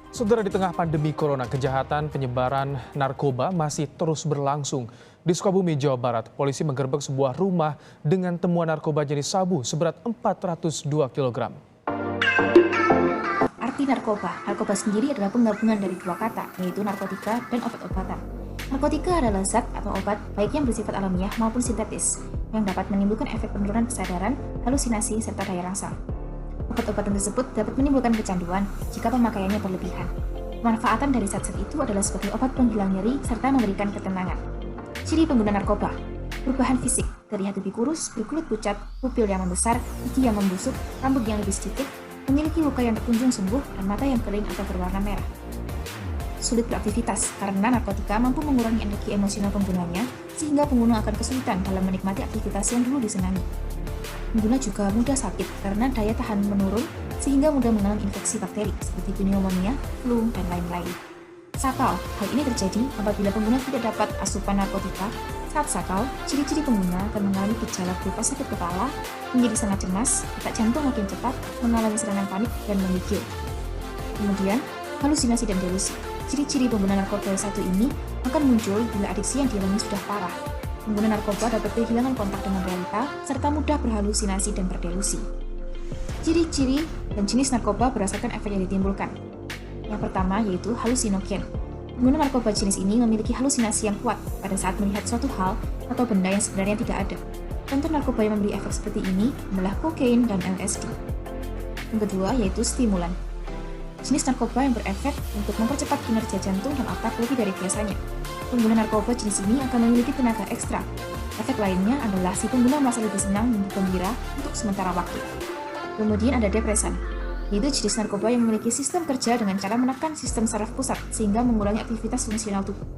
Saudara, di tengah pandemi corona, kejahatan penyebaran narkoba masih terus berlangsung. Di Sukabumi, Jawa Barat, polisi menggerebek sebuah rumah dengan temuan narkoba jenis sabu seberat 402 kg. Arti narkoba. Narkoba sendiri adalah penggabungan dari dua kata, yaitu narkotika dan obat-obatan. Narkotika adalah zat atau obat, baik yang bersifat alamiah maupun sintetis, yang dapat menimbulkan efek penurunan kesadaran, halusinasi, serta daya rangsang. Obat-obatan tersebut dapat menimbulkan kecanduan jika pemakaiannya berlebihan. Pemanfaatan dari zat-zat itu adalah sebagai obat penghilang nyeri serta memberikan ketenangan. Ciri pengguna narkoba: perubahan fisik, terlihat lebih kurus, berkulit pucat, pupil yang membesar, gigi yang membusuk, rambut yang lebih sedikit, memiliki luka yang tak kunjung sembuh, dan mata yang kering atau berwarna merah. Sulit beraktivitas, karena narkotika mampu mengurangi energi emosional penggunanya, sehingga pengguna akan kesulitan dalam menikmati aktivitas yang dulu disenangi. Pengguna juga mudah sakit karena daya tahan menurun, sehingga mudah mengalami infeksi bakteri seperti pneumonia, flu, dan lain-lain. Sakau. Hal ini terjadi apabila pengguna tidak dapat asupan narkotika. Saat sakau, ciri-ciri pengguna akan mengalami gejala berupa sakit kepala, menjadi sangat cemas, detak jantung makin cepat, mengalami serangan panik, dan menggigil. Kemudian, halusinasi dan delusi. Ciri-ciri pengguna narkoba satu ini akan muncul bila adiksi yang dialami sudah parah. Pengguna narkoba dapat kehilangan kontak dengan realita, serta mudah berhalusinasi dan berdelusi. Ciri-ciri dan jenis narkoba berdasarkan efek yang ditimbulkan. Yang pertama yaitu halusinogen. Pengguna narkoba jenis ini memiliki halusinasi yang kuat pada saat melihat suatu hal atau benda yang sebenarnya tidak ada. Contoh narkoba yang memberi efek seperti ini adalah kokain dan LSD. Yang kedua yaitu stimulan. Jenis narkoba yang berefek untuk mempercepat kinerja jantung dan otak lebih dari biasanya. Pengguna narkoba jenis ini akan memiliki tenaga ekstra. Efek lainnya adalah si pengguna merasa lebih senang dan gembira untuk sementara waktu. Kemudian ada depresan, yaitu jenis narkoba yang memiliki sistem kerja dengan cara menekan sistem saraf pusat sehingga mengurangi aktivitas fungsional tubuh.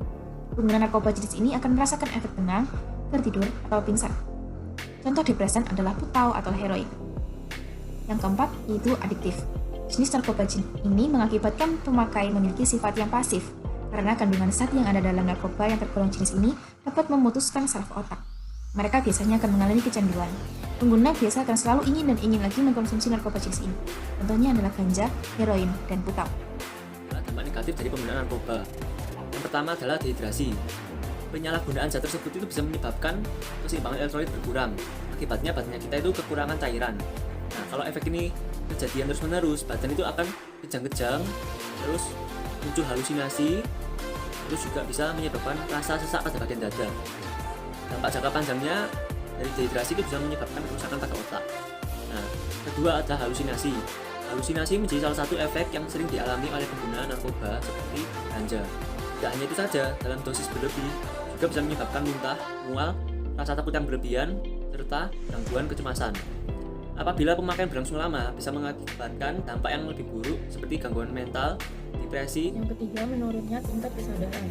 Pengguna narkoba jenis ini akan merasakan efek tenang, tertidur, atau pingsan. Contoh depresan adalah putau atau heroin. Yang keempat yaitu adiktif. Jenis narkoba ini mengakibatkan pemakai memiliki sifat yang pasif, karena kandungan zat yang ada dalam narkoba yang tergolong jenis ini dapat memutuskan saraf otak. Mereka biasanya akan mengalami kecanduan. Pengguna biasa akan selalu ingin dan ingin lagi mengkonsumsi narkoba jenis ini. Contohnya adalah ganja, heroin, dan putau. Dampak negatif dari penggunaan narkoba. Yang pertama adalah dehidrasi. Penyalahgunaan zat tersebut itu bisa menyebabkan keseimbangan elektrolit berkurang. Akibatnya badan kita itu kekurangan cairan. Nah, kalau efek ini kejadian terus-menerus, badan itu akan kejang-kejang, terus muncul halusinasi, terus juga bisa menyebabkan rasa sesak pada bagian dada. Dampak jangka panjangnya dari dehidrasi itu bisa menyebabkan kerusakan pada otak. Nah, kedua adalah halusinasi. Halusinasi menjadi salah satu efek yang sering dialami oleh pengguna narkoba seperti ganja. Tidak hanya itu saja, dalam dosis berlebih juga bisa menyebabkan muntah, mual, rasa takut yang berlebihan, serta gangguan kecemasan. Apabila pemakaian berlangsung lama, bisa mengakibatkan dampak yang lebih buruk seperti gangguan mental, depresi. Yang ketiga, menurunnya tingkat kesadaran.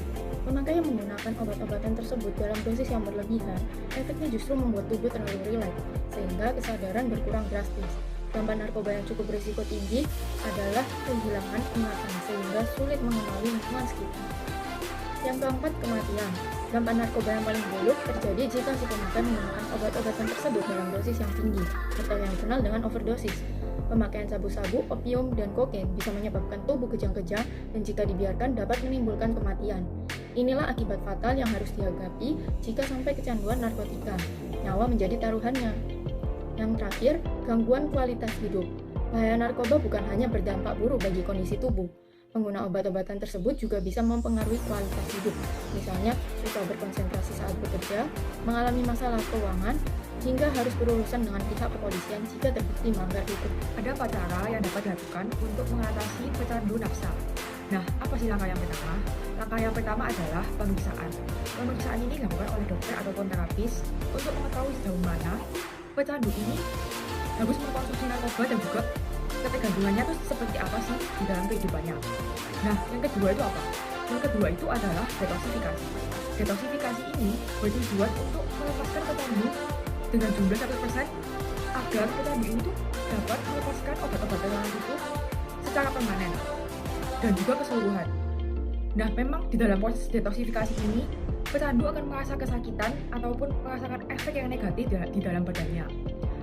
Pemakaian menggunakan obat-obatan tersebut dalam dosis yang berlebihan, efeknya justru membuat tubuh terlalu rileks, sehingga kesadaran berkurang drastis. Dampak narkoba yang cukup berisiko tinggi adalah kehilangan ingatan, sehingga sulit mengenali lingkungan sekitar. Yang keempat, kematian. Dampak narkoba yang paling buruk terjadi jika si pemakai menggunakan obat-obatan tersebut dalam dosis yang tinggi, atau yang dikenal dengan overdosis. Pemakaian sabu-sabu, opium, dan kokain bisa menyebabkan tubuh kejang-kejang dan jika dibiarkan dapat menimbulkan kematian. Inilah akibat fatal yang harus dihadapi jika sampai kecanduan narkotika. Nyawa menjadi taruhannya. Yang terakhir, gangguan kualitas hidup. Bahaya narkoba bukan hanya berdampak buruk bagi kondisi tubuh. Pengguna obat-obatan tersebut juga bisa mempengaruhi kualitas hidup. Misalnya, susah berkonsentrasi saat bekerja, mengalami masalah keuangan, hingga harus berurusan dengan pihak kepolisian jika terbukti melanggar hukum. Ada 4 cara yang dapat dilakukan untuk mengatasi pecandu nafsa. Nah, apa sih langkah yang pertama? Langkah yang pertama adalah pemeriksaan. Pemeriksaan ini dilakukan oleh dokter ataupun terapis untuk mengetahui sejauh mana pecandu ini harus mengkonsumsi narkoba dan juga ketergantungannya itu seperti apa sih di dalam kehidupannya. Nah, yang kedua itu apa? Yang kedua itu adalah detoksifikasi. Detoksifikasi ini bertujuan untuk melepaskan pecandu dengan jumlah 1% agar pecandu itu dapat melepaskan obat-obatan yang itu secara permanen dan juga keseluruhan. Nah, memang di dalam proses detoksifikasi ini, pecandu akan merasa kesakitan ataupun merasakan efek yang negatif di dalam badannya.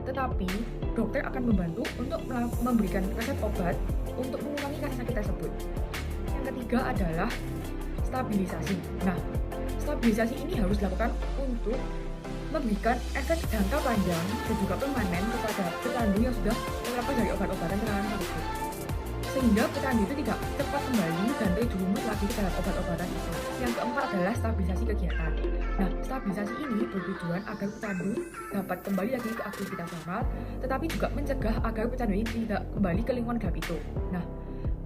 tetapi dokter akan membantu untuk memberikan resep obat untuk mengurangi rasa sakit tersebut. Yang ketiga adalah stabilisasi. Nah, stabilisasi ini harus dilakukan untuk memberikan efek jangka panjang dan juga permanen kepada pecandu yang sudah terlepas dari obat-obatan terlarang tersebut, sehingga pecandu itu tidak cepat kembali dan terjerumus lagi ke dalam obat-obatan itu. Yang keempat adalah stabilisasi kegiatan. Nah, stabilisasi ini bertujuan agar pecandu dapat kembali lagi ke aktivitas normal, tetapi juga mencegah agar pecandu ini tidak kembali ke lingkungan gelap itu. Nah,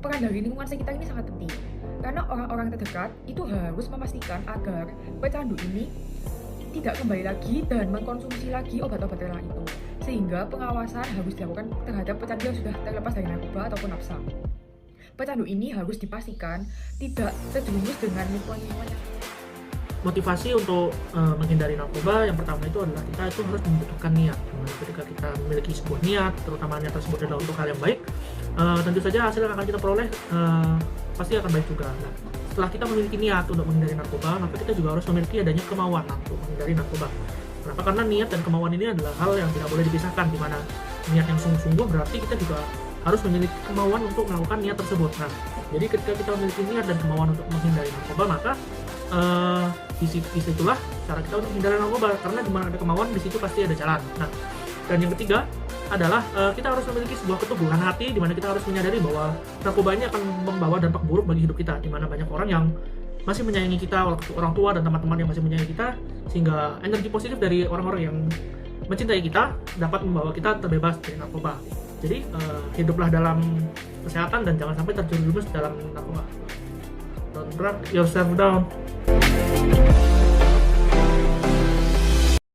peran dari lingkungan sekitar ini sangat penting, karena orang-orang terdekat itu harus memastikan agar pecandu ini tidak kembali lagi dan mengkonsumsi lagi obat-obat terlarang itu, sehingga pengawasan harus dilakukan terhadap pecandu yang sudah terlepas dari narkoba ataupun nafsa. Pecandu ini harus dipastikan tidak terjerumus dengan lingkungan. Motivasi untuk menghindari narkoba yang pertama itu adalah kita itu harus membutuhkan niat. Ketika kita memiliki sebuah niat, terutama niat tersebut adalah untuk hal yang baik, tentu saja hasil yang akan kita peroleh pasti akan baik juga. Nah, setelah kita memiliki niat untuk menghindari narkoba, maka kita juga harus memiliki adanya kemauan untuk menghindari narkoba. Kenapa? Karena niat dan kemauan ini adalah hal yang tidak boleh dipisahkan, di mana niat yang sungguh-sungguh berarti kita juga harus memiliki kemauan untuk melakukan niat tersebut. Nah, jadi ketika kita memiliki niat dan kemauan untuk menghindari narkoba, maka disitulah cara kita untuk menghindari narkoba, karena di mana ada kemauan di situ pasti ada jalan. Nah, dan yang ketiga adalah kita harus memiliki sebuah keteguhan hati, di mana kita harus menyadari bahwa narkoba ini akan membawa dampak buruk bagi hidup kita, di mana banyak orang yang masih menyayangi kita, orang tua dan teman-teman yang masih menyayangi kita, sehingga energi positif dari orang-orang yang mencintai kita dapat membawa kita terbebas dari narkoba. Jadi hiduplah dalam kesehatan dan jangan sampai terjerumus dalam narkoba. Don't drug yourself down.